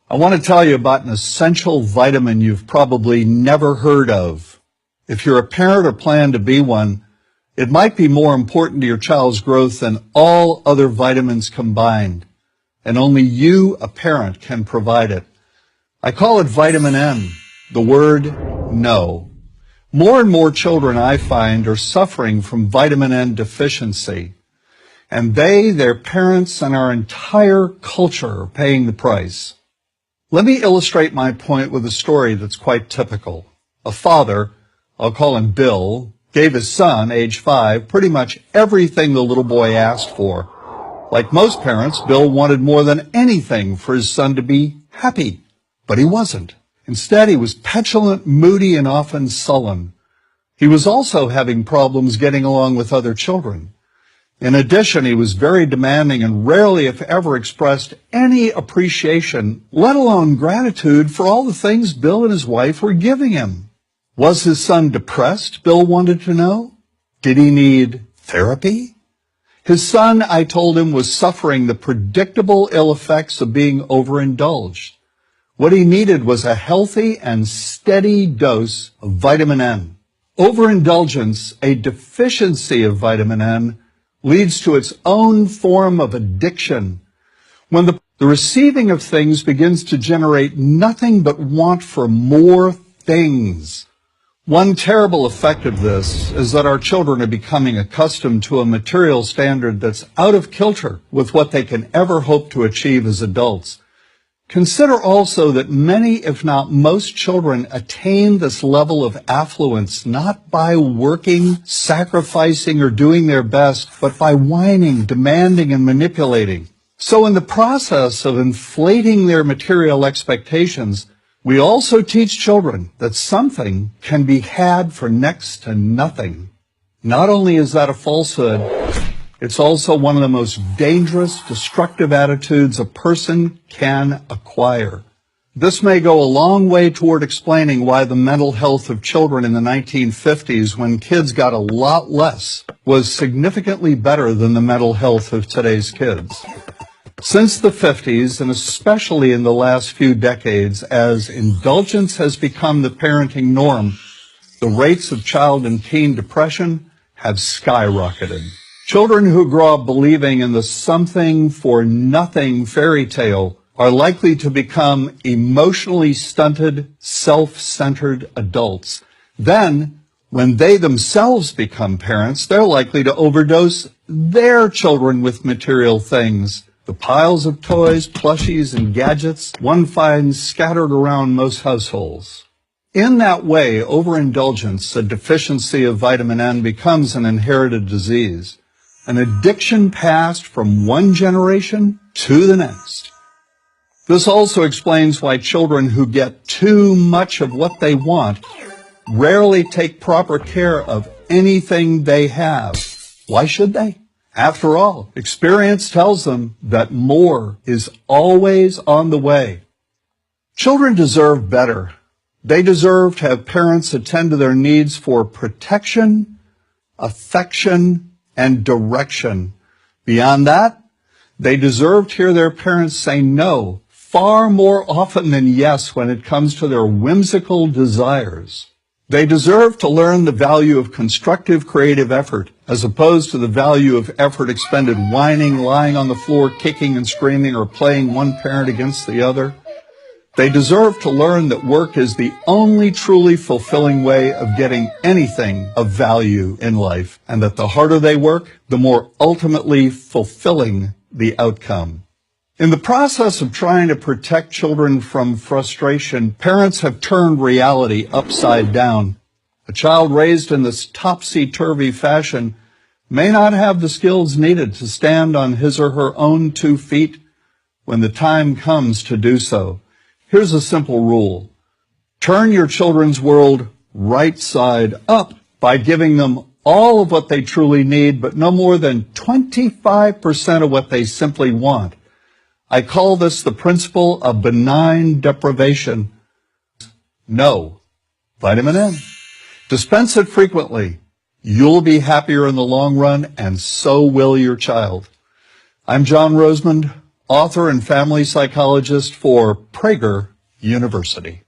I want to tell you about an essential vitamin you've probably never heard of. If you're a parent or plan to be one, it might be more important to your child's growth than all other vitamins combined, and only you, a parent, can provide it. I call it vitamin N, the word no. More and more children, I find, are suffering from vitamin N deficiency, and they, their parents, and our entire culture are paying the price. Let me illustrate my point with a story that's quite typical. A father, I'll call him Bill, gave his son, age 5, pretty much everything the little boy asked for. Like most parents, Bill wanted more than anything for his son to be happy, but he wasn't. Instead, he was petulant, moody, and often sullen. He was also having problems getting along with other children. In addition, he was very demanding and rarely, if ever, expressed any appreciation, let alone gratitude, for all the things Bill and his wife were giving him. Was his son depressed, Bill wanted to know? Did he need therapy? His son, I told him, was suffering the predictable ill effects of being overindulged. What he needed was a healthy and steady dose of vitamin N. Overindulgence, a deficiency of vitamin N, leads to its own form of addiction. When the receiving of things begins to generate nothing but want for more things. One terrible effect of this is that our children are becoming accustomed to a material standard that's out of kilter with what they can ever hope to achieve as adults. Consider also that many, if not most, children attain this level of affluence not by working, sacrificing, or doing their best, but by whining, demanding, and manipulating. So in the process of inflating their material expectations, we also teach children that something can be had for next to nothing. Not only is that a falsehood, it's also one of the most dangerous, destructive attitudes a person can acquire. This may go a long way toward explaining why the mental health of children in the 1950s, when kids got a lot less, was significantly better than the mental health of today's kids. Since the 50s, and especially in the last few decades, as indulgence has become the parenting norm, the rates of child and teen depression have skyrocketed. Children who grow up believing in the something for nothing fairy tale are likely to become emotionally stunted, self-centered adults. Then, when they themselves become parents, they're likely to overdose their children with material things. The piles of toys, plushies, and gadgets one finds scattered around most households. In that way, overindulgence, a deficiency of vitamin N, becomes an inherited disease, an addiction passed from one generation to the next. This also explains why children who get too much of what they want rarely take proper care of anything they have. Why should they? After all, experience tells them that more is always on the way. Children deserve better. They deserve to have parents attend to their needs for protection, affection, and direction. Beyond that, they deserve to hear their parents say no far more often than yes when it comes to their whimsical desires. They deserve to learn the value of constructive creative effort as opposed to the value of effort expended whining, lying on the floor, kicking and screaming, or playing one parent against the other. They deserve to learn that work is the only truly fulfilling way of getting anything of value in life, and that the harder they work, the more ultimately fulfilling the outcome. In the process of trying to protect children from frustration, parents have turned reality upside down. A child raised in this topsy-turvy fashion may not have the skills needed to stand on his or her own 2 feet when the time comes to do so. Here's a simple rule. Turn your children's world right side up by giving them all of what they truly need, but no more than 25% of what they simply want. I call this the principle of benign deprivation. No. Vitamin N. Dispense it frequently. You'll be happier in the long run, and so will your child. I'm John Rosemond, author and family psychologist for Prager University.